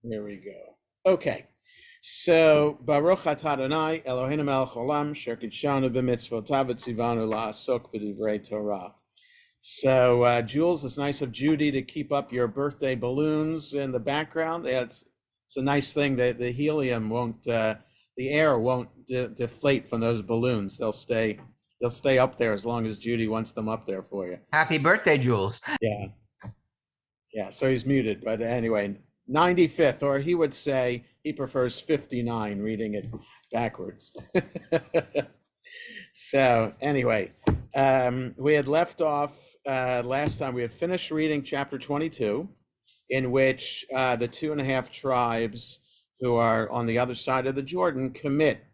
There we go. Okay. So Baruch atah Adonai Eloheinu melech olam asher kidshanu b'mitzvotav v'tzivanu la'asok b'divrei Torah. So Jules, it's nice of Judy to keep up your birthday balloons in the background. It's a nice thing that the helium won't, the air won't deflate from those balloons. They'll stay up there as long as Judy wants them up there for you. Happy birthday, Jules. Yeah. Yeah, so he's muted, but anyway, 95th, or he would say he prefers 59, reading it backwards. So anyway, we had left off last time, we had finished reading chapter 22, in which the 2.5 tribes who are on the other side of the Jordan commit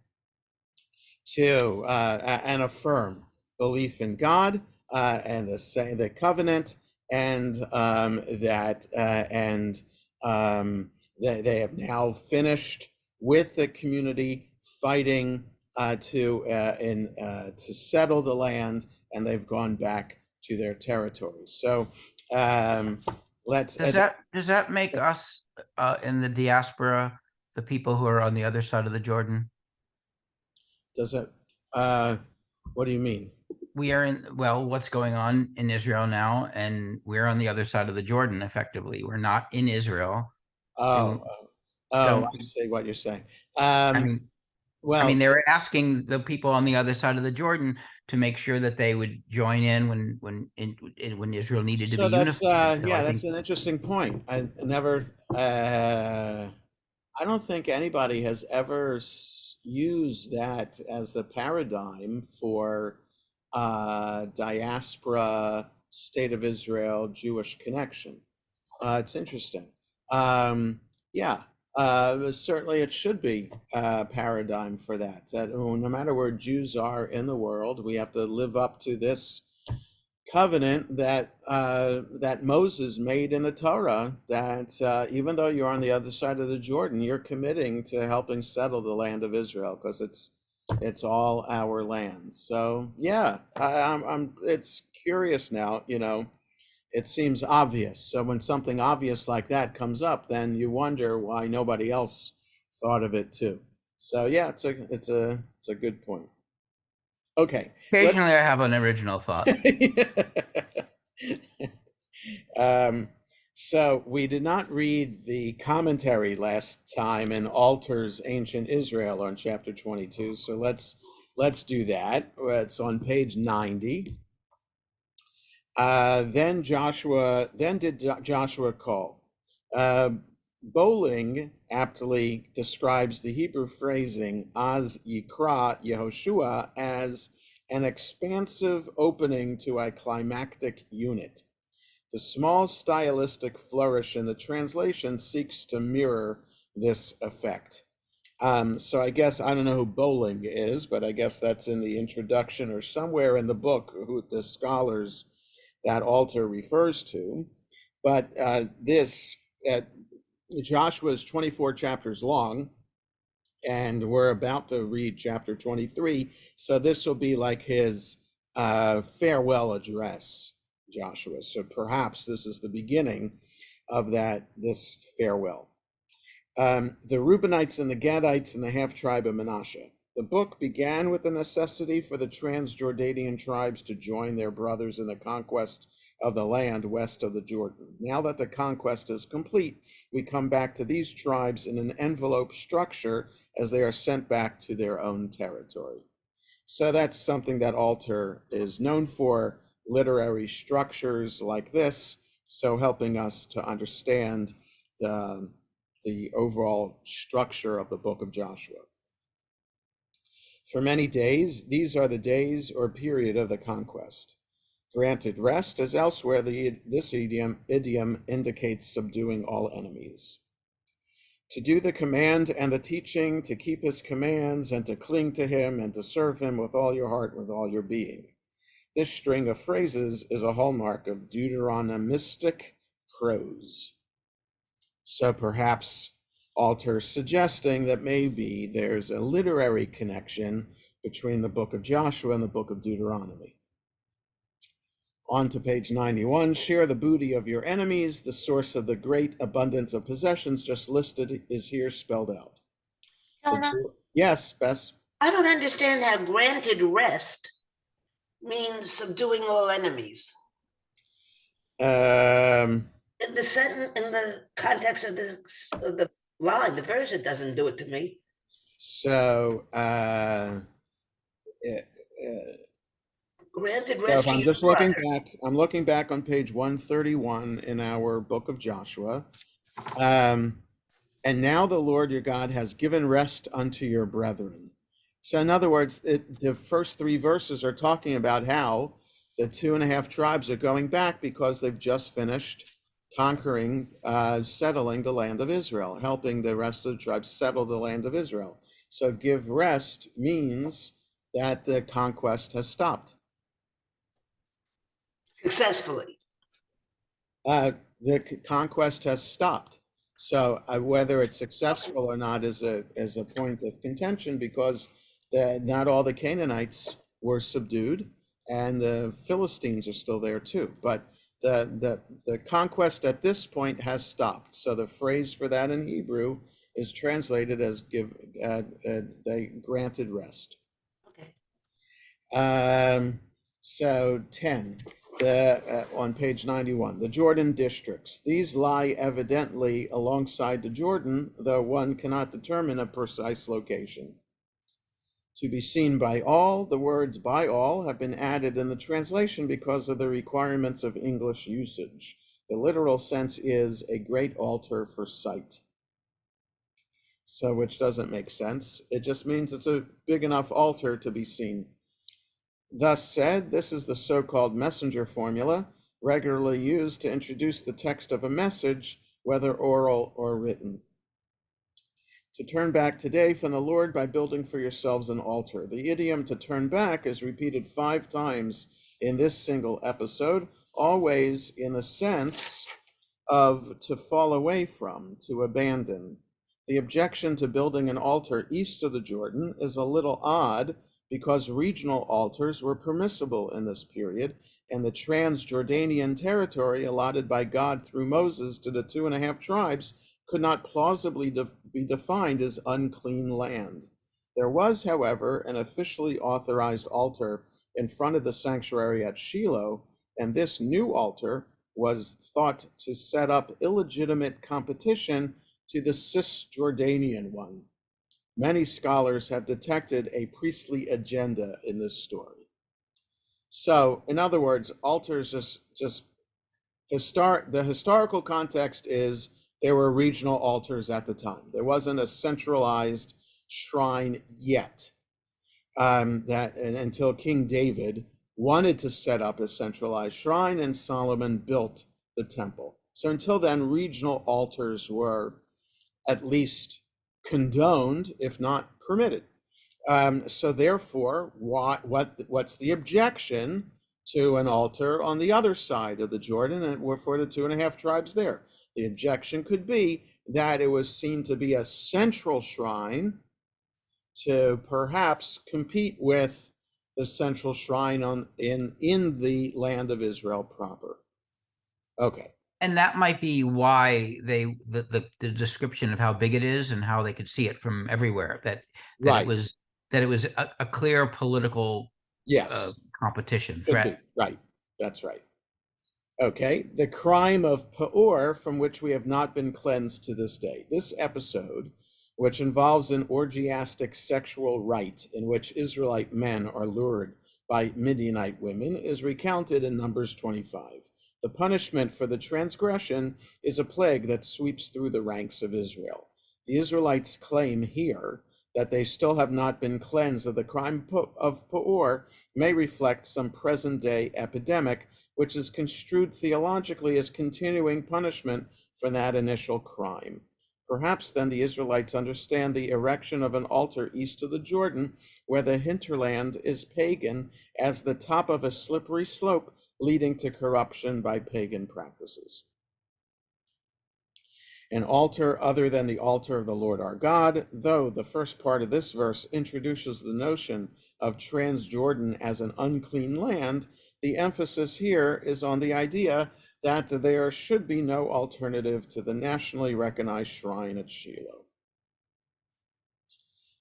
to and affirm belief in God and the covenant, and they have now finished with the community fighting to settle the land, and they've gone back to their territories. So let's. Does that make us in the diaspora the people who are on the other side of the Jordan? Does it? What do you mean? We are what's going on in Israel now, and we're on the other side of the Jordan. Effectively, we're not in Israel. Oh, Don't I see what you're saying. I mean? I mean, Well, they were asking the people on the other side of the Jordan to make sure that they would join in when Israel needed to be so unified. So yeah, I that's think an interesting point. I don't think anybody has ever used that as the paradigm for diaspora, state of Israel, Jewish connection. It's interesting. Yeah, certainly it should be a paradigm for that. That no matter where Jews are in the world, we have to live up to this covenant that Moses made in the Torah. That even though you're on the other side of the Jordan, you're committing to helping settle the land of Israel because it's all our land. So yeah, I'm. It's curious now. It seems obvious. So when something obvious like that comes up, then you wonder why nobody else thought of it too. So yeah, it's a good point. Okay, let's. occasionally I have an original thought. um, so we did not read the commentary last time in Alter's Ancient Israel on chapter 22. So let's do that. It's on page 90. Then did Joshua call. Uh, Bowling aptly describes the Hebrew phrasing "Az Yikra Yehoshua" as an expansive opening to a climactic unit. The small stylistic flourish in the translation seeks to mirror this effect. So I guess I don't know who Bowling is, but I guess that's in the introduction or somewhere in the book who the scholars that Alter refers to. But Joshua is 24 chapters long, and we're about to read chapter 23. So this will be like his farewell address, Joshua. So perhaps this is the beginning of this farewell. The Reubenites and the Gadites and the half tribe of Manasseh. The book began with the necessity for the Transjordanian tribes to join their brothers in the conquest of the land west of the Jordan. Now that the conquest is complete, we come back to these tribes in an envelope structure as they are sent back to their own territory. So that's something that Alter is known for, literary structures like this, so helping us to understand the overall structure of the book of Joshua. For many days, these are the days or period of the conquest. Granted rest, as elsewhere, this idiom indicates subduing all enemies. To do the command and the teaching, to keep his commands and to cling to him and to serve him with all your heart, with all your being. This string of phrases is a hallmark of Deuteronomistic prose. So perhaps Alter suggesting that maybe there's a literary connection between the book of Joshua and the book of Deuteronomy. On to page 91. Share the booty of your enemies. The source of the great abundance of possessions just listed is here spelled out. Jonah, Yes, Bess. I don't understand how granted rest means subduing all enemies. In the context of the line, the verse, it doesn't do it to me. So, Granted so rest if to I'm your just looking brother. back, I'm looking back on page 131 in our book of Joshua. And now the Lord your God has given rest unto your brethren. So in other words, the first three verses are talking about how the 2.5 tribes are going back because they've just finished conquering, settling the land of Israel, helping the rest of the tribes settle the land of Israel. So give rest means that the conquest has stopped. Successfully. The conquest has stopped. So whether it's successful or not is a point of contention, because not all the Canaanites were subdued, and the Philistines are still there too. But the conquest at this point has stopped. So the phrase for that in Hebrew is translated as they granted rest. Okay. So 10. On page 91, the Jordan districts. These lie evidently alongside the Jordan, though one cannot determine a precise location. To be seen by all, the words by all have been added in the translation because of the requirements of English usage. The literal sense is a great altar for sight. So, which doesn't make sense. It just means it's a big enough altar to be seen. Thus said, this is the so-called messenger formula, regularly used to introduce the text of a message, whether oral or written. To turn back today from the Lord by building for yourselves an altar. The idiom to turn back is repeated 5 times in this single episode, always in the sense of to fall away from, to abandon. The objection to building an altar east of the Jordan is a little odd, because regional altars were permissible in this period, and the Transjordanian territory allotted by God through Moses to the 2.5 tribes could not plausibly be defined as unclean land. There was, however, an officially authorized altar in front of the sanctuary at Shiloh, and this new altar was thought to set up illegitimate competition to the Cisjordanian one. Many scholars have detected a priestly agenda in this story. So, in other words, altars the historical context is there were regional altars at the time. There wasn't a centralized shrine yet. Until King David wanted to set up a centralized shrine, and Solomon built the temple. So until then, regional altars were at least condoned, if not permitted. So therefore, what's the objection to an altar on the other side of the Jordan, and for the 2.5 tribes there? The objection could be that it was seen to be a central shrine to perhaps compete with the central shrine in the land of Israel proper. Okay. And that might be why the description of how big it is and how they could see it from everywhere, that Right. it was a clear political Yes. competition Could threat. be. Right. That's right. Okay. The crime of Peor, from which we have not been cleansed to this day. This episode, which involves an orgiastic sexual rite in which Israelite men are lured by Midianite women, is recounted in Numbers 25. The punishment for the transgression is a plague that sweeps through the ranks of Israel. The Israelites claim here that they still have not been cleansed of the crime of Peor may reflect some present-day epidemic, which is construed theologically as continuing punishment for that initial crime. Perhaps then the Israelites understand the erection of an altar east of the Jordan, where the hinterland is pagan, as the top of a slippery slope leading to corruption by pagan practices. An altar other than the altar of the Lord our God, though the first part of this verse introduces the notion of Transjordan as an unclean land, the emphasis here is on the idea that there should be no alternative to the nationally recognized shrine at Shiloh.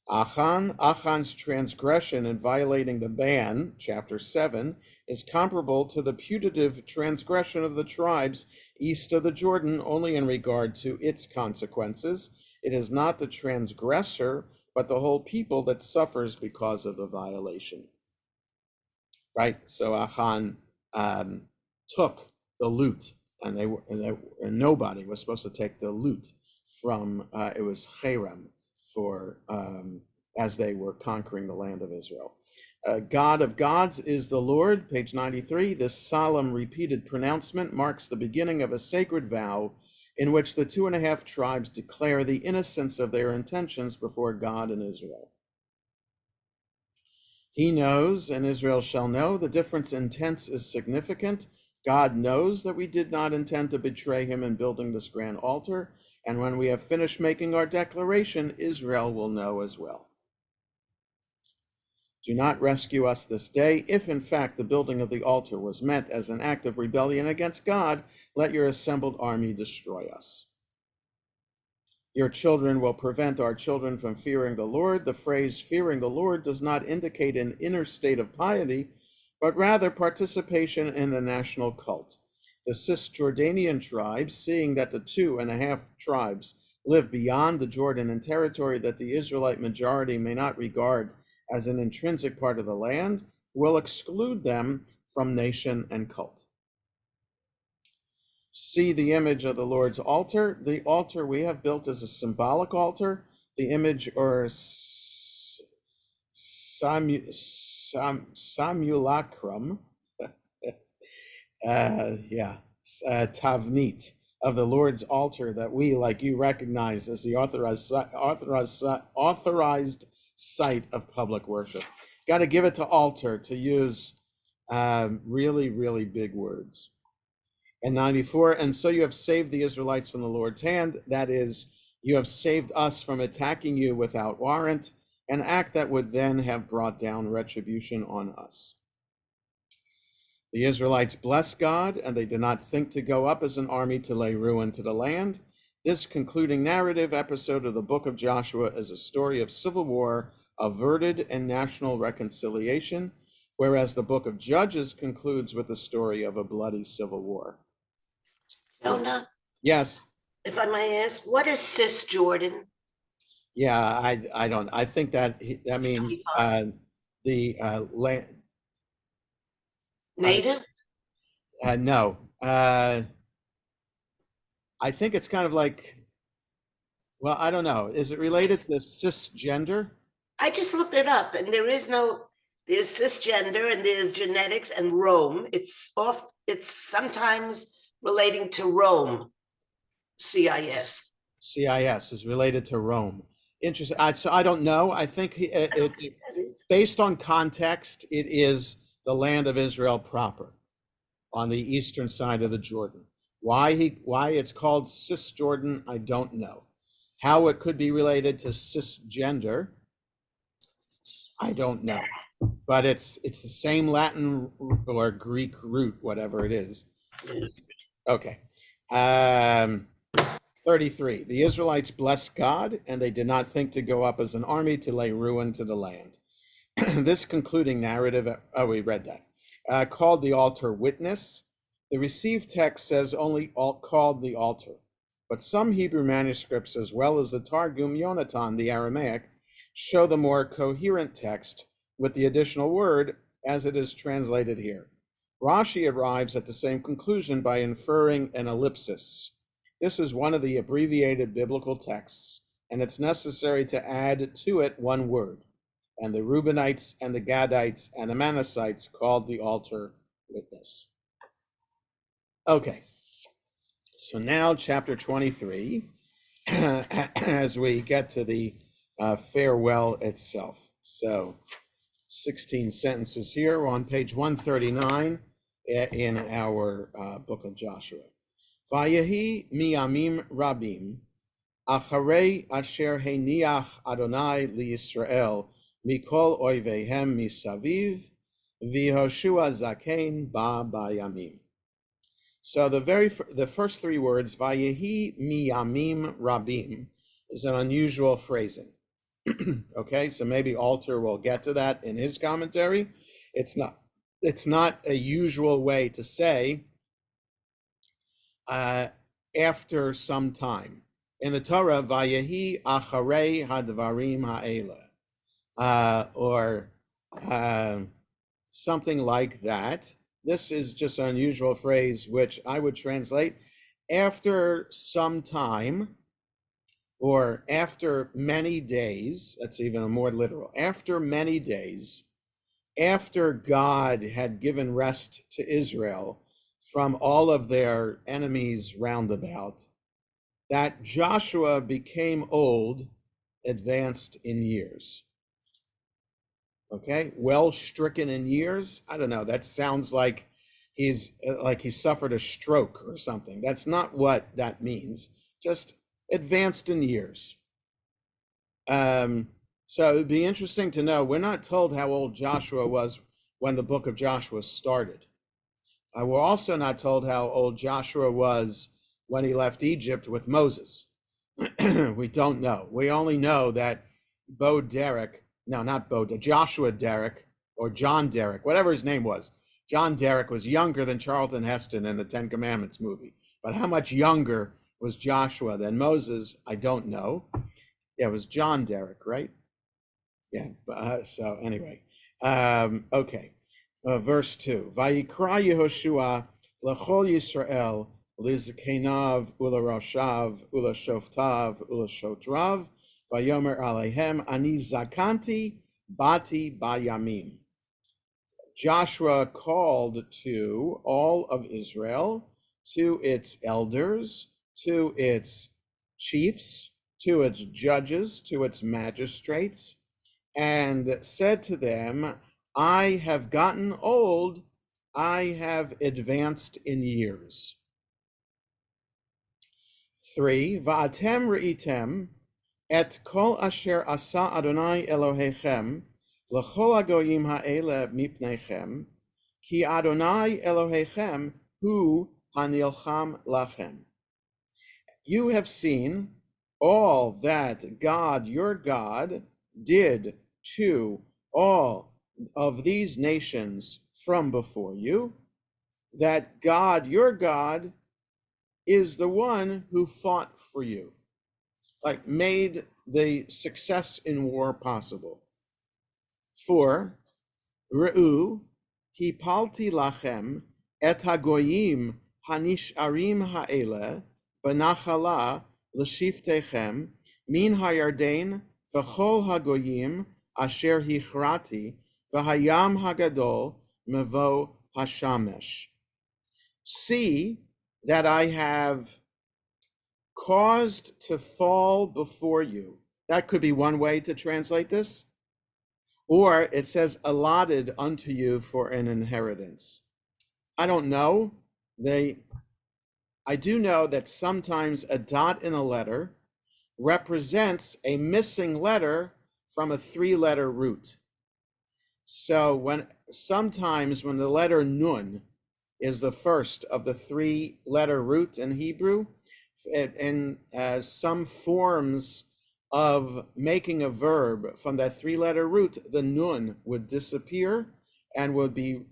Achan's transgression in violating the ban, chapter 7, is comparable to the putative transgression of the tribes east of the Jordan only in regard to its consequences. It is not the transgressor, but the whole people that suffers because of the violation. Right? So Achan took the loot, and nobody was supposed to take the loot from, it was Cherem, for as they were conquering the land of Israel. God of gods is the Lord, page 93. This solemn repeated pronouncement marks the beginning of a sacred vow in which the 2.5 tribes declare the innocence of their intentions before God and Israel. He knows, and Israel shall know, the difference in tense is significant. God knows that we did not intend to betray him in building this grand altar, and when we have finished making our declaration, Israel will know as well. Do not rescue us this day. If in fact the building of the altar was meant as an act of rebellion against God, let your assembled army destroy us. Your children will prevent our children from fearing the Lord. The phrase fearing the Lord does not indicate an inner state of piety, but rather participation in the national cult. The Cisjordanian tribes, seeing that the 2.5 tribes live beyond the Jordan in territory that the Israelite majority may not regard as an intrinsic part of the land, will exclude them from nation and cult. See the image of the Lord's altar. The altar we have built is a symbolic altar. The image, or simulacrum, tavnit, of the Lord's altar that we, like you, recognize as the authorized site of public worship. Got to give it to altar, to use really, really big words. And 94, and so you have saved the Israelites from the Lord's hand. That is, you have saved us from attacking you without warrant, an act that would then have brought down retribution on us. The Israelites blessed God, and they did not think to go up as an army to lay ruin to the land. This concluding narrative episode of the book of Joshua is a story of civil war averted and national reconciliation, whereas the book of Judges concludes with the story of a bloody civil war. Jonah, Yes. if I may ask, what is Cisjordan? Yeah, I don't. I think that means the land. Native? No. I think it's kind of like. Well, I don't know. Is it related to cisgender? I just looked it up, and there's cisgender, and there's genetics and Rome. It's sometimes relating to Rome, CIS. CIS is related to Rome. Interesting. So I don't know. I think based on context, it is the land of Israel proper on the eastern side of the Jordan. Why it's called Cisjordan, I don't know. How it could be related to cisgender, I don't know. But it's the same Latin or Greek root, whatever it is. Okay. 33. The Israelites blessed God, and they did not think to go up as an army to lay ruin to the land. This concluding narrative, we read that, called the altar witness. The received text says only called the altar, but some Hebrew manuscripts, as well as the Targum Yonatan, the Aramaic, show the more coherent text with the additional word as it is translated here. Rashi arrives at the same conclusion by inferring an ellipsis. This is one of the abbreviated biblical texts, and it's necessary to add to it one word. And the Reubenites and the Gadites and the Manassites called the altar witness. Okay, so now chapter 23, as we get to the farewell itself. So 16 sentences here. We're on page 139 in our book of Joshua. Vayehi miyamim rabim, acharei asher heniach Adonai liYisrael mikol oivehem misaviv, V'Hoshua Zaken ba bayamim. So the first three words, Vayehi miyamim rabim, is an unusual phrasing. Okay, so maybe Alter will get to that in his commentary. It's not a usual way to say after some time. In the Torah, Vayehi acharei hadvarim ha'ela, or something like that. This is just an unusual phrase, which I would translate after some time, or after many days. That's even more literal. After many days, after God had given rest to Israel from all of their enemies round about, that Joshua became old, advanced in years. Okay, well stricken in years. I don't know. That sounds like he suffered a stroke or something. That's not what that means. Just advanced in years. So it'd be interesting to know. We're not told how old Joshua was when the book of Joshua started. We're also not told how old Joshua was when he left Egypt with Moses. We don't know. We only know that Joshua Derrick, or John Derrick, whatever his name was. John Derrick was younger than Charlton Heston in the Ten Commandments movie. But how much younger was Joshua than Moses? I don't know. Yeah, it was John Derrick, right? Yeah, so anyway. Okay, verse 2. Vayikra Yehoshua l'chol Yisrael lizkenav ularoshav ulashoftav ulashotrav vayomer alehem ani zakanti bati bayamim. Joshua called to all of Israel, to its elders, to its chiefs, to its judges, to its magistrates, and said to them, I have gotten old, I have advanced in years. 3, Va'atem re'item et kol asher asa Adonai Elohechem l'chol hagoyim ha'ele mipnechem, ki Adonai Elohechem hu hanilcham lachem. You have seen all that God, your God, did to all of these nations from before you, that God, your God, is the one who fought for you, like made the success in war possible. 4, Re'u, hipalti lachem et hagoyim hanish'arim ha'ele b'nachala l'shiftechem min hayarden v'chol hagoyim asher hichrati v'hayam hagadol mevo hashamesh. See that I have caused to fall before you. That could be one way to translate this. Or it says allotted unto you for an inheritance. I don't know. I do know that sometimes a dot in a letter represents a missing letter from a 3-letter root. So sometimes when the letter nun is the first of the 3-letter root in Hebrew, in some forms of making a verb from that 3-letter root, the nun would disappear and would be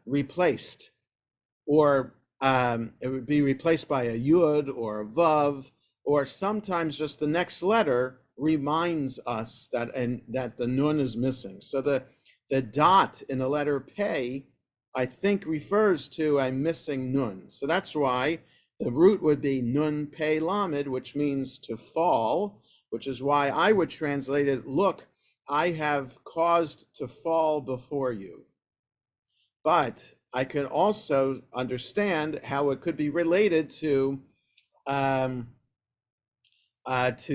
replaced, or it would be replaced by a yud or a vav, or sometimes just the next letter reminds us that the nun is missing. So the dot in the letter pei, I think, refers to a missing nun. So that's why the root would be nun pei lamed, which means to fall, which is why I would translate it, look, I have caused to fall before you. But I can also understand how it could be related to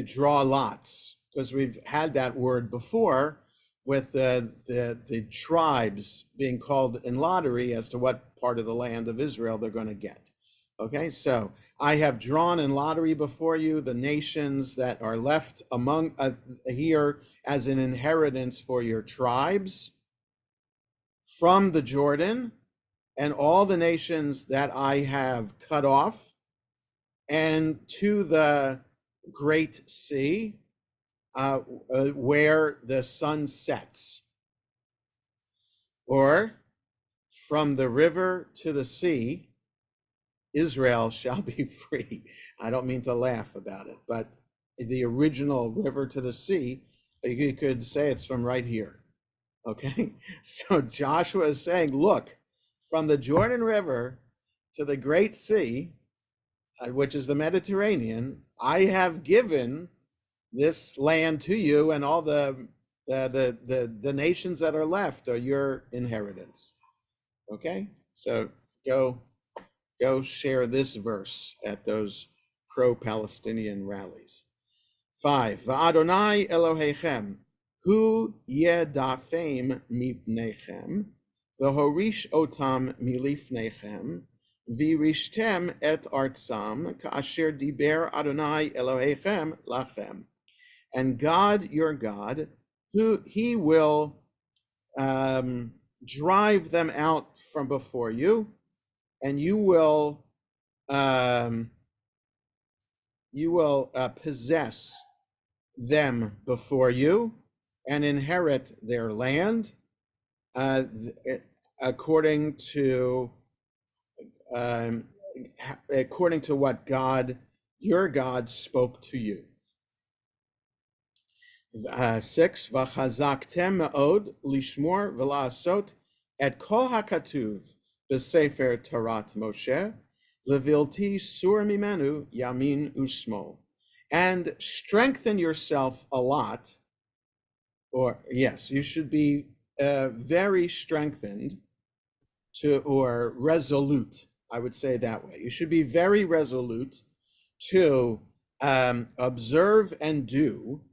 draw lots, because we've had that word before with the tribes being called in lottery as to what part of the land of Israel they're going to get. Okay, so I have drawn in lottery before you the nations that are left among here as an inheritance for your tribes from the Jordan, and all the nations that I have cut off, and to the great sea, where the sun sets, or from the river to the sea, Israel shall be free. I don't mean to laugh about it, but the original river to the sea, you could say it's from right here. Okay, so Joshua is saying, look, from the Jordan River to the Great Sea, which is the Mediterranean, I have given this land to you, and all the nations that are left are your inheritance. Okay, so go share this verse at those pro-Palestinian rallies. 5. Va'adonai Elohechem hu yedafem mipnechem v'horish otam milifnechem v'rishtem et artzam ka'asher diber Adonai Elohechem lachem. And God, your God, he will drive them out from before you, and you will possess them before you and inherit their land, according to what God, your God, spoke to you. 6. V'chazaktem me'od lishmor v'la'asot et kol hakatuv b'sefer Torat Moshe levilti sur mimenu yamin usmol. And strengthen yourself a lot, or yes, you should be very strengthened or resolute, I would say that way. You should be very resolute to observe and do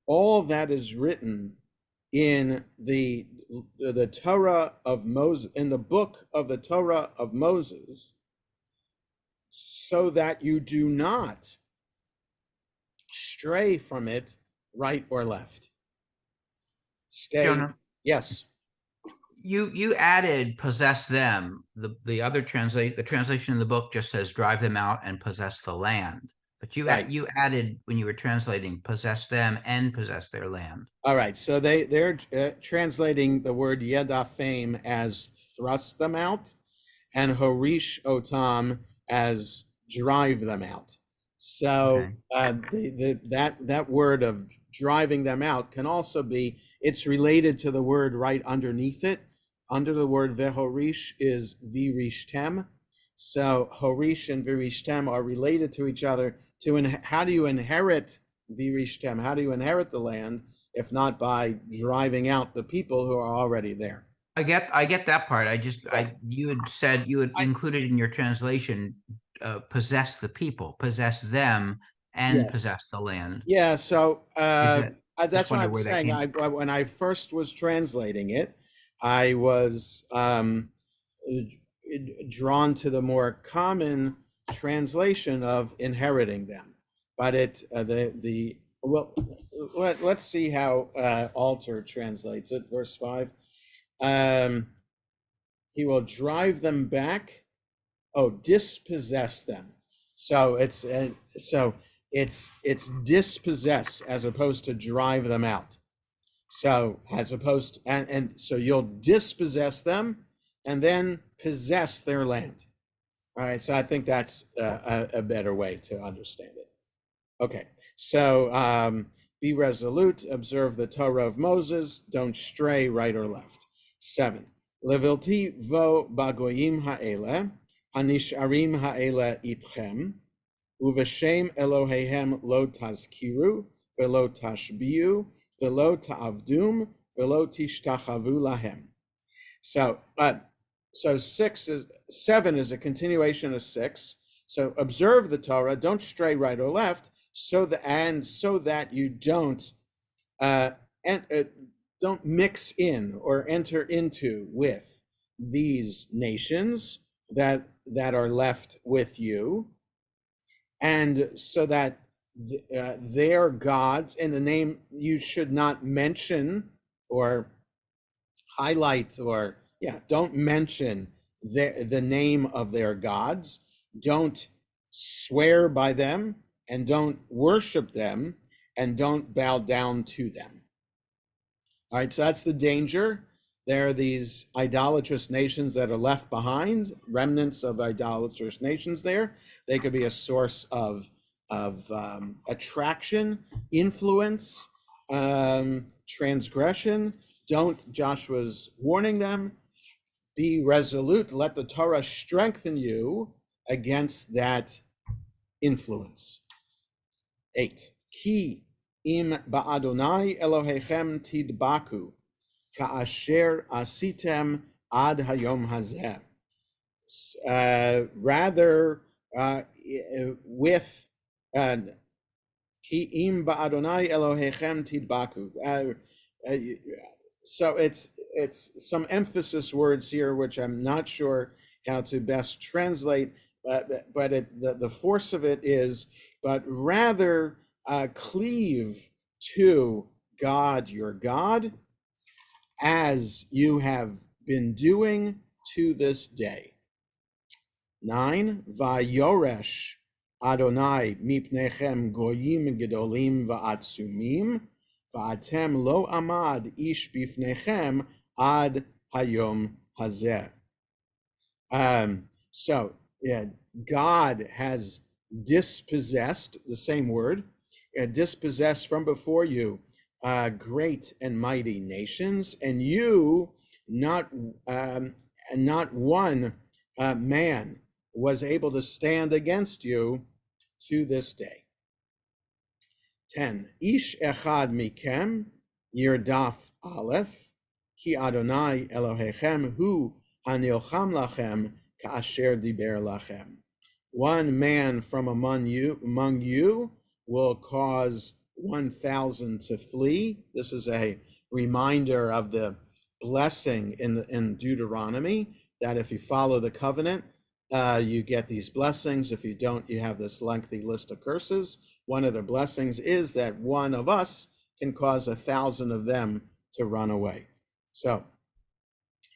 all that is written in the Torah of Moses, in the book of the Torah of Moses, so that you do not stray from it right or left. Stay. Jonah, Yes. you added possess them. The translation in the book just says drive them out and possess the land. But you Right. you added, when you were translating, possess them and possess their land. All right. So they're translating the word yedafim as thrust them out, and horish otam as drive them out. So that word of driving them out can also be, it's related to the word right underneath it. Under the word vehorish is virishtem. So horish and virishtem are related to each other. How do you inherit virishtem? How do you inherit the land if not by driving out the people who are already there? I get that part. You had said you had included in your translation, possess the people, possess them, and Yes. possess the land. Yeah, so that's what wonder I'm where that saying. came When I first was translating it, I was drawn to the more common translation of inheriting them. But let's see how Alter translates it. Verse 5. He will drive them back. Oh, dispossess them. So it's dispossess as opposed to drive them out. So as opposed to, and so you'll dispossess them and then possess their land. All right. So I think that's a better way to understand it. Okay. So be resolute, observe the Torah of Moses, don't stray right or left. 7. Levilti vo bagoyim ha'ele, hanisharim ha'ele itchem, uveshem Elohehem lo tazkiru, velo tashbiu, velo ta'avdum, velo tishtachavu lahem. So 7 is a continuation of 6. So observe the Torah, don't stray right or left, so that you don't mix in or enter into with these nations that that are left with you, and so that their gods in the name, you should not mention or highlight, or don't mention the name of their gods. Don't swear by them, and don't worship them, and don't bow down to them. All right, so that's the danger. There are these idolatrous nations that are left behind, remnants of idolatrous nations there. They could be a source of attraction, influence, transgression. Joshua's warning them, be resolute, let the Torah strengthen you against that influence. 8. Ki im ba'adonai Elohechem tidbaku, ka'asher asitem ad hayom hazeh. Rather, with Ki im ba'adonai Elohechem tidbaku. So it's some emphasis words here, which I'm not sure how to best translate, but the force of it is, but rather cleave to God, your God, as you have been doing to this day. 9. Vayoresh Adonai mipnechem goyim gedolim va'atzumim, va'atem lo amad ish bifnechem ad hayom hazeh. So God has dispossessed, the same word, dispossessed from before you great and mighty nations, and you, not one man was able to stand against you to this day. 10. Ish echad mikem yirdaf aleph, ki Adonai Elohechem hu hanilcham lachem ka'asher diber lachem. One man from among you will cause 1,000 to flee. This is a reminder of the blessing in Deuteronomy, that if you follow the covenant, you get these blessings. If you don't, you have this lengthy list of curses. One of the blessings is that one of us can cause 1,000 of them to run away. So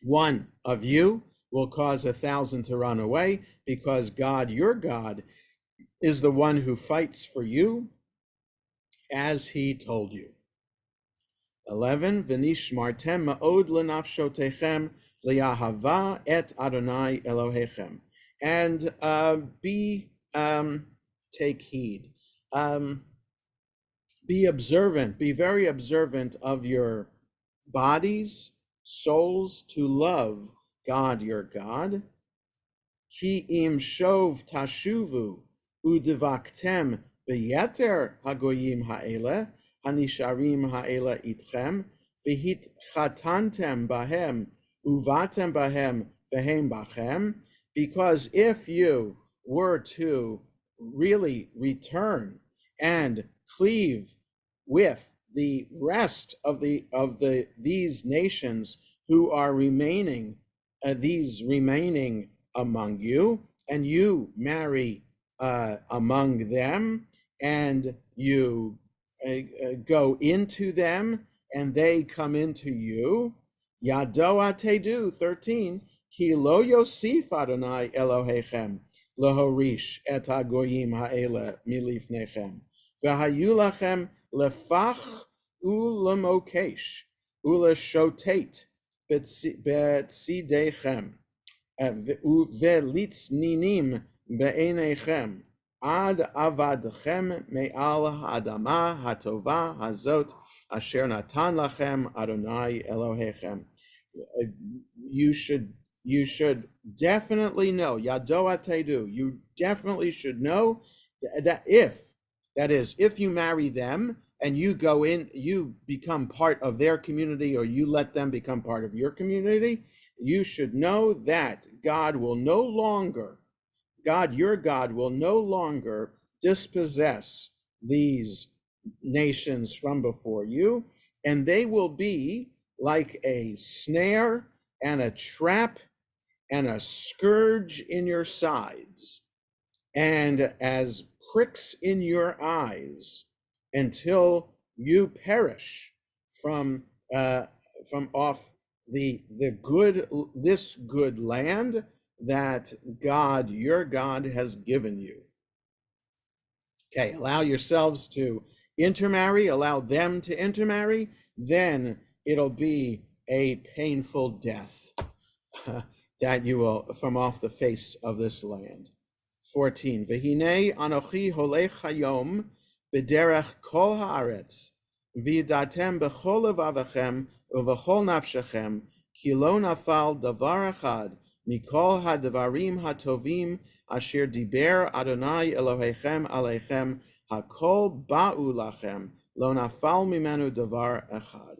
one of you will cause 1,000 to run away, because God, your God, is the one who fights for you as he told you. 11. V'nishmartem ma'od lenafshotechem liyahava et Adonai Elohechem. And take heed. Be observant, be very observant of your bodies, souls, to love God, your God. Ki im shov tashuvu udevaktem beyeter hagoyim ha'ele hanisharim ha'ele itchem v'hit chatantem bahem uvatem bahem v'hem bachem. Because if you were to really return and cleave with the rest of these nations who are remaining, these remaining among you, and you marry among them, and you go into them, and they come into you. Yadoa tedu, 13, ki lo yosif Adonai Elohechem lahorish et hagoyim ha'ele milifnechem v'hayu lachem lefach ulemokesh uleshotet betzidechem ve'litzninim be'enechem ad avadchem me'al ha'adama hatova hazot asher natan lachem Adonai Elohechem. You should definitely know, Yadoa tedu, you definitely should know that if you marry them and you go in, you become part of their community, or you let them become part of your community, you should know that God, your God will no longer dispossess these nations from before you, and they will be like a snare and a trap and a scourge in your sides, and as pricks in your eyes, until you perish from off this good land that God, your God, has given you. Okay, allow yourselves to intermarry, allow them to intermarry, then it'll be a painful death that you will from off the face of this land. 14. V'hinei anochi holech hayom b'derech kol haaretz v'yidatem b'chol levavachem uv'chol nafshechem ki lo nafal davar echad mikol hadvarim hatovim asher diber Adonai Elohechem aleichem hakol ba'u lachem lo nafal mimenu davar echad.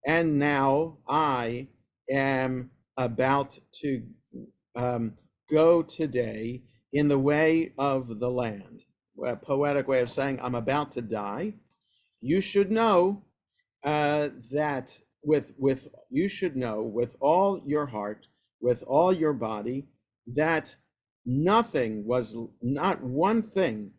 And now I am about to go today in the way of the land. A poetic way of saying I'm about to die. You should know that you should know with all your heart, with all your body, that not one thing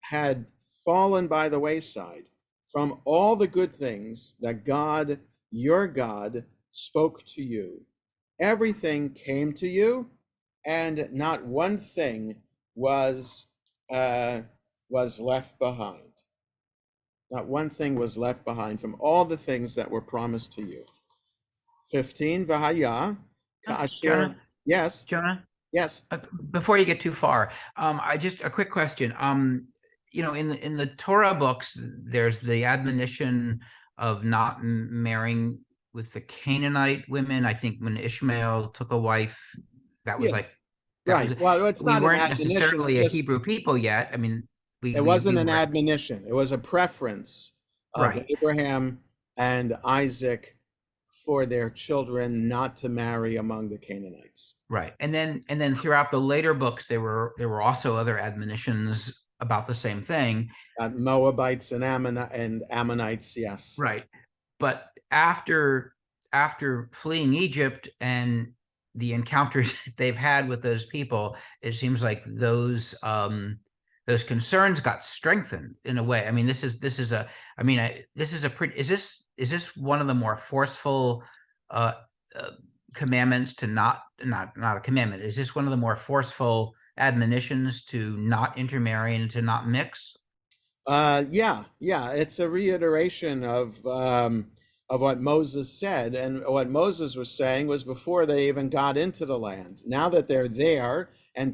had fallen by the wayside from all the good things that God, your God, spoke to you. Everything came to you, and not one thing was left behind. Not one thing was left behind from all the things that were promised to you. 15. V'haya ka'asher. Jonah? Yes. Jonah, Yes. before you get too far, a quick question. In the Torah books, there's the admonition of not marrying with the Canaanite women. I think when Ishmael took a wife, that was Yeah. like that Right. was- Well, it's we not an weren't admonition, necessarily a it's- Hebrew people yet. I mean, It wasn't an were- admonition. It was a preference of Right. Abraham and Isaac for their children not to marry among the Canaanites. Right. And then throughout the later books, there were also other admonitions about the same thing. Moabites and Ammonites, yes. Right. But after fleeing Egypt and the encounters they've had with those people, it seems like those concerns got strengthened in a way. I mean, this is one of the more forceful commandments to not a commandment. Is this one of the more forceful admonitions to not intermarry and to not mix? Yeah, it's a reiteration of what Moses said, and what Moses was saying was before they even got into the land. Now that they're there, and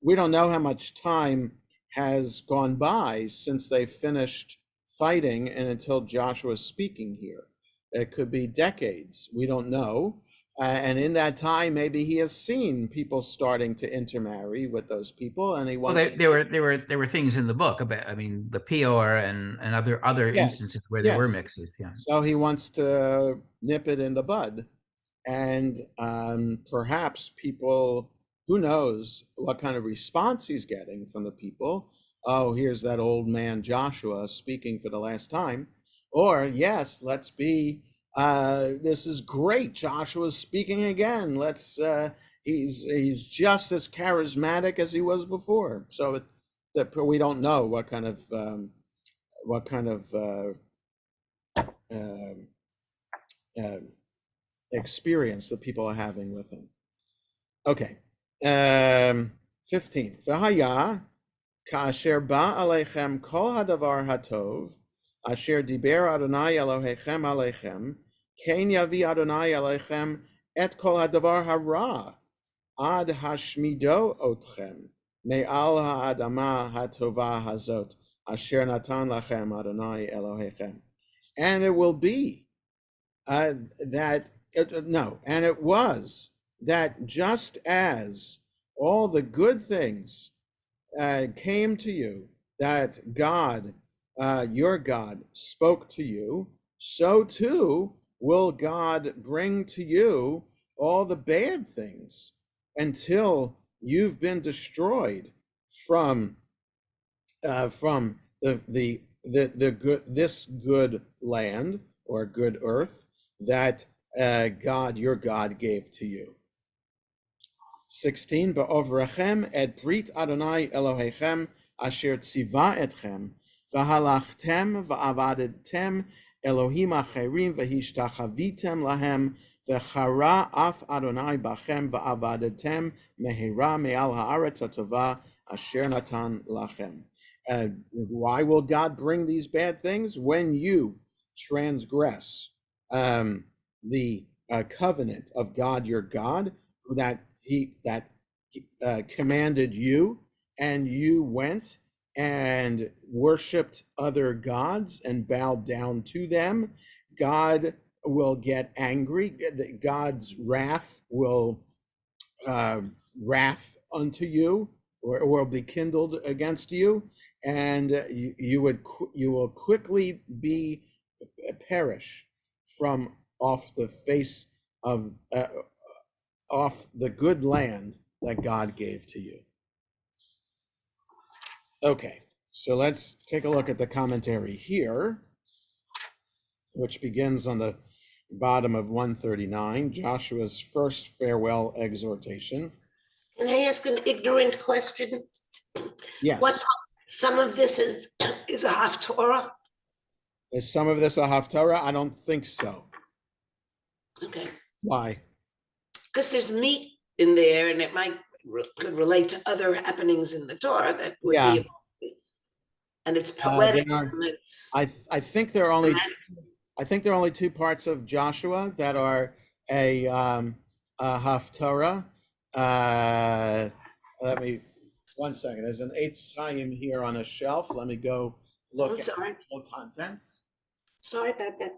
we don't know how much time has gone by since they finished fighting and until Joshua's speaking here. It could be decades. We don't know. And in that time, maybe he has seen people starting to intermarry with those people, and he wants. Well, there were things in the book about, I mean, the Peor and other Yes, instances where there were yes. mixes. Yeah. So he wants to nip it in the bud, and perhaps people, who knows what kind of response he's getting from the people. Oh, here's that old man Joshua speaking for the last time. Or yes, let's be. This is great. Joshua's speaking again. He's just as charismatic as he was before. So we don't know what kind of experience that people are having with him. Okay. 15. V'haya ka'asher ba aleichem kol hadavar hatov asher diber Adonai Elohechem aleichem ken yavi Adonai aleichem et kol hadavar hara ad hashmido otchem me'al ha'adama hatova hazot asher natan lachem Adonai Elohechem. And it will be and it was that just as all the good things came to you, that God, your God, spoke to you, so too will God bring to you all the bad things until you've been destroyed from the good land or good earth that God, your God, gave to you. 16, Ba'ovrechem et brit Adonai Elohechem asher tziva etchem, v'halachtem v'avadtem Elohim acherim v'hishtachavitem lahem, v'chara af Adonai bachem v'avadtem mehera me'al haaretz hatova asher natan lachem. Why will God bring these bad things? When you transgress the covenant of God your God, that he commanded you, and you went and worshipped other gods and bowed down to them, God will get angry. God's wrath will wrath unto you, or will be kindled against you, and you will quickly be perish from off the face of off the good land that God gave to you. Okay, so let's take a look at the commentary here, which begins on the bottom of 139, Joshua's first farewell exhortation. Can I ask an ignorant question? Yes. What some of this is a Haftorah? Is some of this a Haftarah? I don't think so. Okay, Why? because there's meat in there, and it could relate to other happenings in the Torah that would Yeah. be, and it's poetic. There are- And it's, I think there are only two parts of Joshua that are a Haftarah. Let me, one second. There's an Eitz Chaim here on a shelf. Let me go look I'm at sorry, the contents. sorry about that.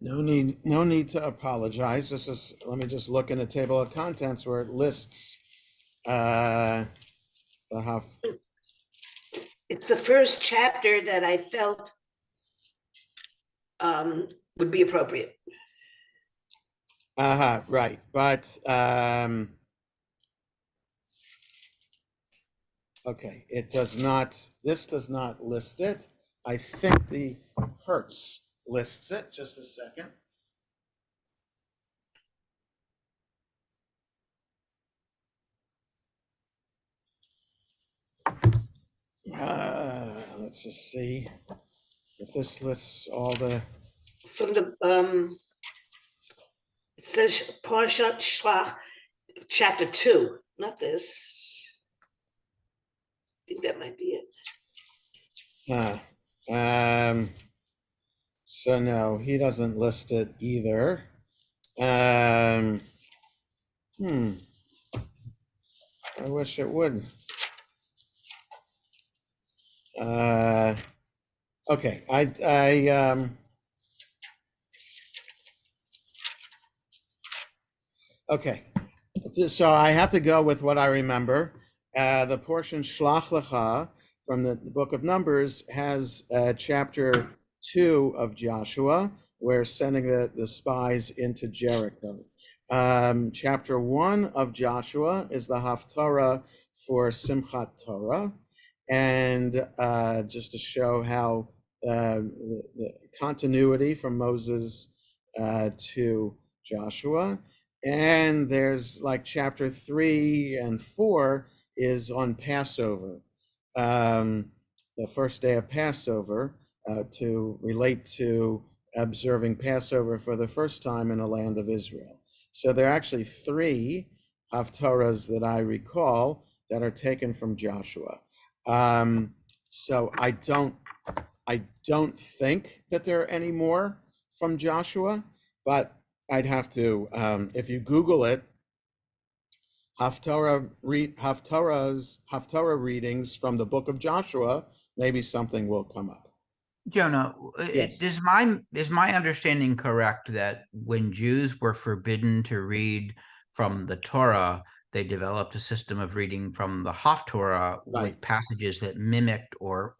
No need to apologize. Let me just look in the table of contents where it lists the Haf. It's the first chapter that I felt would be appropriate. Right, but okay, it does not, this does not list it. I think the Hertz lists it. Just a second. Let's just see if this lists all the, From the it says Parshat Shlach, chapter 2, not this. I think that might be it. so no, he doesn't list it either. I wish it would. Okay, okay, so I have to go with what I remember. The portion Shlach Lecha from the book of Numbers has chapter 2 of Joshua, where sending the spies into Jericho. Chapter 1 of Joshua is the Haftarah for Simchat Torah, and just to show how the continuity from Moses to Joshua. And there's like chapter 3 and 4 is on Passover, the first day of Passover, to relate to observing Passover for the first time in the land of Israel. So there are actually 3 Haftarahs that I recall that are taken from Joshua. So I don't think that there are any more from Joshua, but I'd have to, if you Google it, Haftarah readings from the book of Joshua, maybe something will come up. Jonah, Yes. is my understanding correct that when Jews were forbidden to read from the Torah, they developed a system of reading from the Haftorah Right. with passages that mimicked or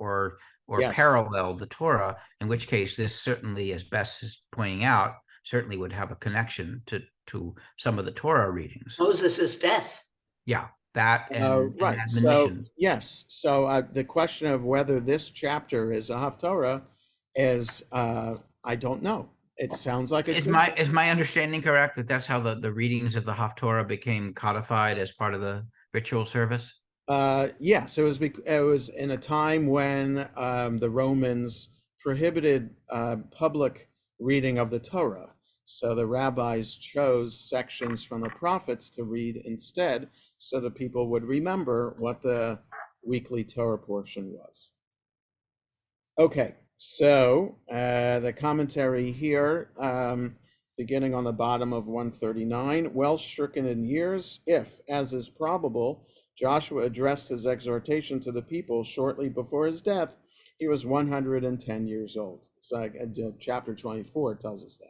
Yes. paralleled the Torah, in which case this certainly, as Bess is pointing out, certainly would have a connection to some of the Torah readings. Moses' death. Yeah, that and Right. So admonition. yes. So the question of whether this chapter is a Haftarah is I don't know. It sounds like it Is could my understanding correct that that's how the readings of the Haftorah became codified as part of the ritual service? Yes, it was in a time when the Romans prohibited public reading of the Torah. So the rabbis chose sections from the prophets to read instead, so that people would remember what the weekly Torah portion was. Okay, so the commentary here, beginning on the bottom of 139, well stricken in years, if, as is probable, Joshua addressed his exhortation to the people shortly before his death, he was 110 years old. So chapter 24 tells us that.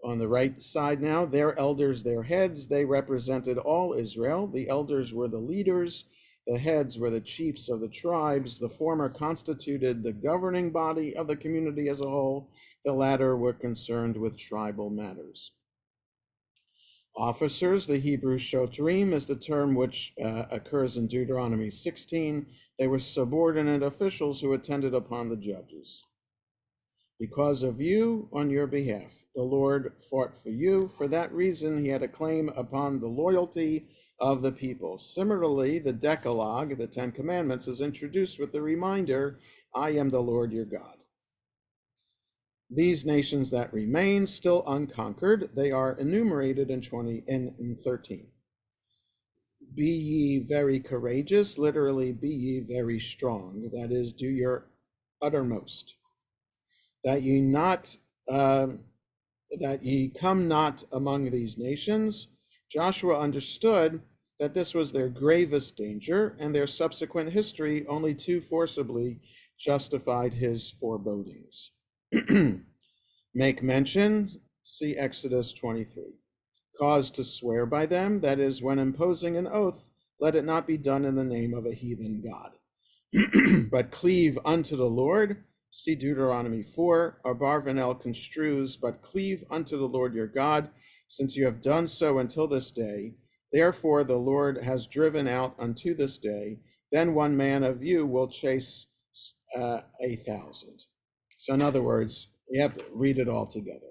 On the right side now, their elders, their heads, they represented all Israel. The elders were the leaders. The heads were the chiefs of the tribes. The former constituted the governing body of the community as a whole. The latter were concerned with tribal matters. Officers, the Hebrew shotrim is the term which occurs in Deuteronomy 16. They were subordinate officials who attended upon the judges. Because of you, on your behalf, the Lord fought for you. For that reason, he had a claim upon the loyalty of the people. Similarly, the Decalogue, the Ten Commandments, is introduced with the reminder, I am the Lord your God. These nations that remain still unconquered, they are enumerated in 13. Be ye very courageous, literally, be ye very strong. That is, do your uttermost. That ye come not among these nations. Joshua understood that this was their gravest danger, and their subsequent history only too forcibly justified his forebodings. Make mention, see Exodus 23. Cause to swear by them, that is, when imposing an oath, let it not be done in the name of a heathen god, but cleave unto the Lord. See Deuteronomy 4. Abarvanel construes, but cleave unto the Lord your God, since you have done so until this day. Therefore the Lord has driven out unto this day. Then one man of you will chase 1,000. So in other words, you have to read it all together.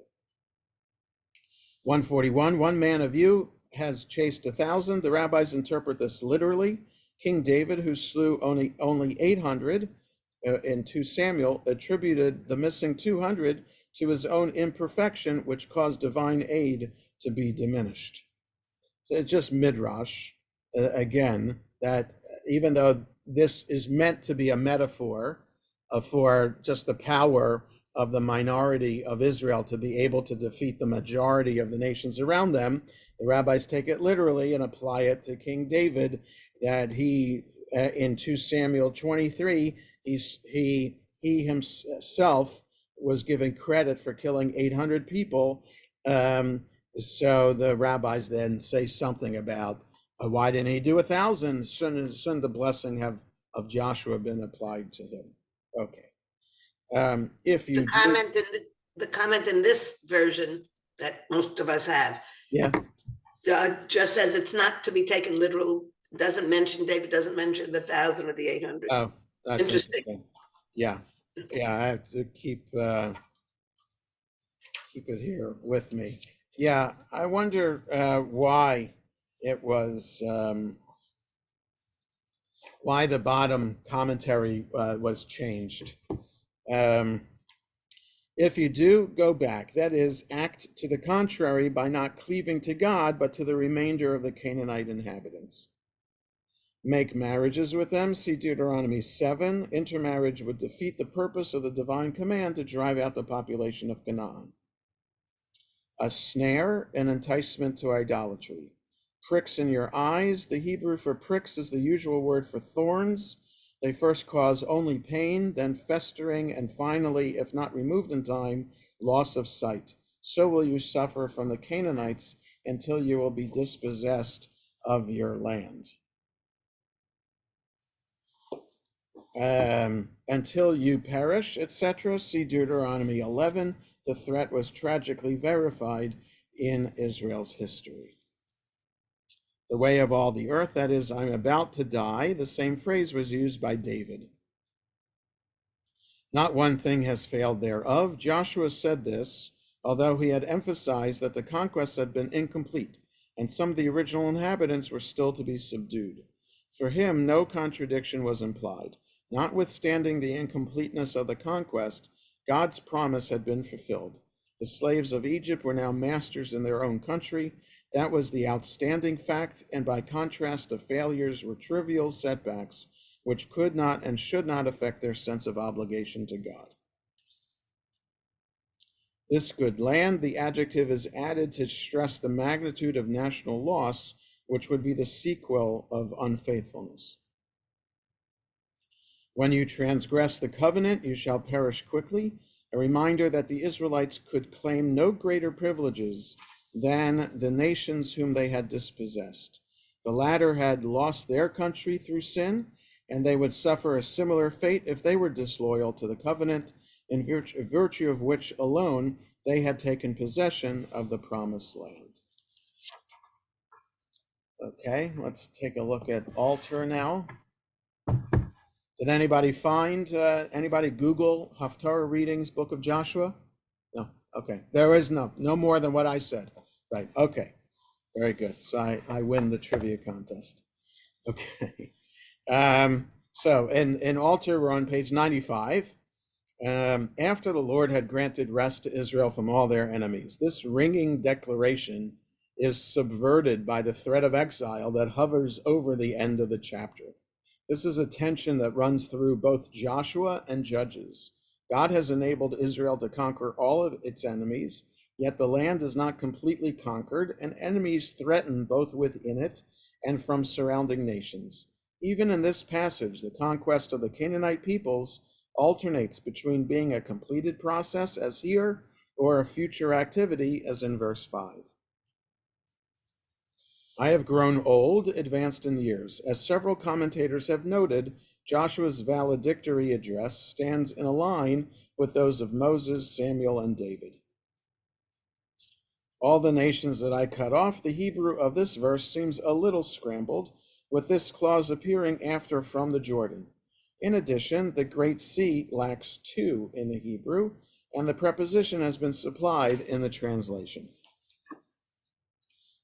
141, one man of you has chased 1,000. The rabbis interpret this literally. King David, who slew only 800, in 2 Samuel, attributed the missing 200 to his own imperfection, which caused divine aid to be diminished. So it's just midrash, again, that even though this is meant to be a metaphor for just the power of the minority of Israel to be able to defeat the majority of the nations around them, the rabbis take it literally and apply it to King David, that he, in 2 Samuel 23, he himself was given credit for killing 800 people. So the rabbis then say something about why didn't he do 1,000? Shouldn't the blessing of Joshua been applied to him? Okay. If you the comment in this version that most of us have, yeah, just says it's not to be taken literal. Doesn't mention, David doesn't mention the 1,000 or the 800. Oh, that's interesting. Yeah, I have to keep it here with me. Yeah, I wonder why it was why the bottom commentary was changed. If you do, go back. That is, act to the contrary by not cleaving to God, but to the remainder of the Canaanite inhabitants. Make marriages with them. See Deuteronomy 7. Intermarriage would defeat the purpose of the divine command to drive out the population of Canaan. A snare, an enticement to idolatry. Pricks in your eyes. The Hebrew for pricks is the usual word for thorns. They first cause only pain, then festering, and finally, if not removed in time, loss of sight. So will you suffer from the Canaanites until you will be dispossessed of your land. Until you perish, etc. See Deuteronomy 11. The threat was tragically verified in Israel's history. The way of all the earth, that is, I'm about to die. The same phrase was used by David. Not one thing has failed thereof. Joshua said this, although he had emphasized that the conquest had been incomplete, and some of the original inhabitants were still to be subdued. For him, no contradiction was implied. Notwithstanding the incompleteness of the conquest, God's promise had been fulfilled. The slaves of Egypt were now masters in their own country. That was the outstanding fact, and by contrast, the failures were trivial setbacks which could not and should not affect their sense of obligation to God. This good land, the adjective is added to stress the magnitude of national loss, which would be the sequel of unfaithfulness. When you transgress the covenant, you shall perish quickly, a reminder that the Israelites could claim no greater privileges than the nations whom they had dispossessed. The latter had lost their country through sin, and they would suffer a similar fate if they were disloyal to the covenant, in virtue of which alone they had taken possession of the promised land. Okay, let's take a look at altar now. Did anybody anybody Google Haftarah readings, Book of Joshua? No, okay, there is no more than what I said. Right, okay, very good. So I win the trivia contest. Okay. So in altar, we're on page 95. After the Lord had granted rest to Israel from all their enemies, this ringing declaration is subverted by the threat of exile that hovers over the end of the chapter. This is a tension that runs through both Joshua and Judges. God has enabled Israel to conquer all of its enemies, yet the land is not completely conquered, and enemies threaten both within it and from surrounding nations. Even in this passage, the conquest of the Canaanite peoples alternates between being a completed process, as here, or a future activity, as in verse 5. I have grown old, advanced in years. As several commentators have noted, Joshua's valedictory address stands in a line with those of Moses, Samuel, and David. All the nations that I cut off, the Hebrew of this verse seems a little scrambled, with this clause appearing after from the Jordan. In addition, the Great Sea lacks two in the Hebrew, and the preposition has been supplied in the translation.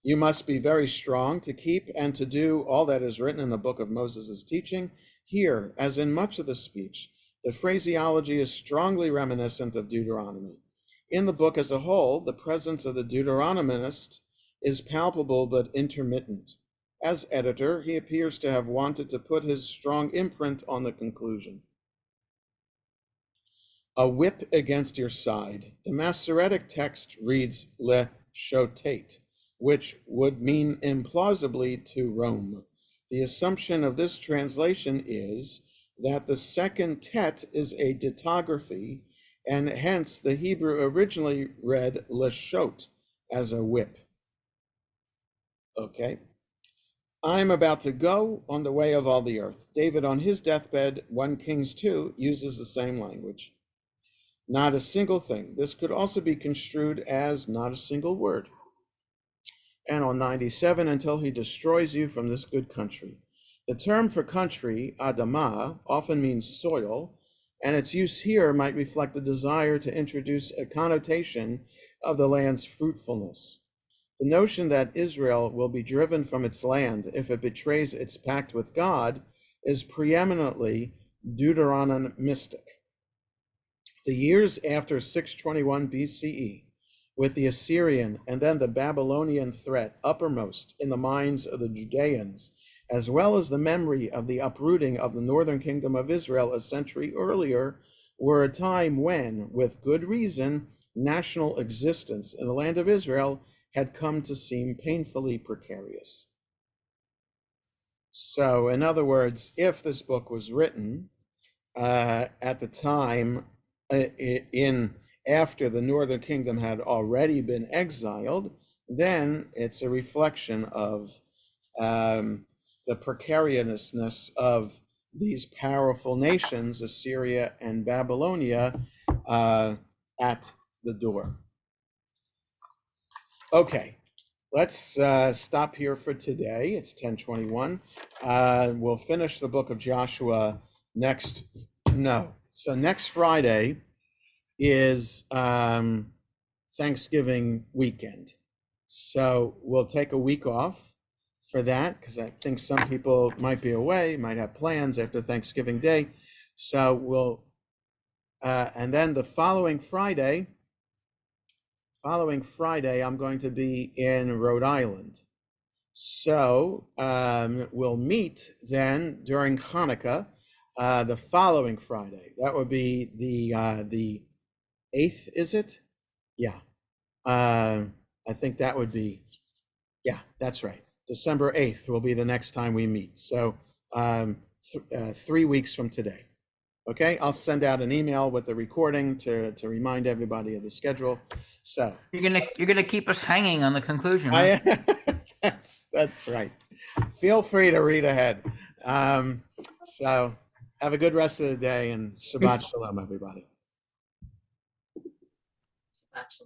You must be very strong to keep and to do all that is written in the book of Moses' teaching. Here, as in much of the speech, the phraseology is strongly reminiscent of Deuteronomy. In the book as a whole, the presence of the Deuteronomist is palpable but intermittent. As editor, he appears to have wanted to put his strong imprint on the conclusion. A whip against your side. The Masoretic text reads le shotate, which would mean implausibly to roam. The assumption of this translation is that the second tet is a ditography, and hence the Hebrew originally read lashot as a whip. Okay. I'm about to go on the way of all the earth. David on his deathbed, 1 Kings 2, uses the same language. Not a single thing. This could also be construed as not a single word. And on 97, until he destroys you from this good country. The term for country, Adamah, often means soil, and its use here might reflect the desire to introduce a connotation of the land's fruitfulness. The notion that Israel will be driven from its land if it betrays its pact with God is preeminently Deuteronomistic. The years after 621 BCE, with the Assyrian and then the Babylonian threat uppermost in the minds of the Judeans, as well as the memory of the uprooting of the northern kingdom of Israel a century earlier, were a time when, with good reason, national existence in the land of Israel had come to seem painfully precarious. So, in other words, if this book was written at the time after the northern kingdom had already been exiled, then it's a reflection of the precariousness of these powerful nations, Assyria and Babylonia, at the door. Okay, let's stop here for today. It's 10:21. We'll finish the book of Joshua So next Friday is Thanksgiving weekend. So we'll take a week off for that because I think some people might be away, might have plans after Thanksgiving Day. So we'll, and then the following Friday, I'm going to be in Rhode Island. So we'll meet then during Hanukkah, the following Friday. That would be the 8th, is it? Yeah. I think that would be, yeah, that's right. December 8th will be the next time we meet. So 3 weeks from today. Okay, I'll send out an email with the recording to remind everybody of the schedule. So You're gonna keep us hanging on the conclusion, huh? that's right. Feel free to read ahead. So have a good rest of the day and Shabbat Shalom, everybody.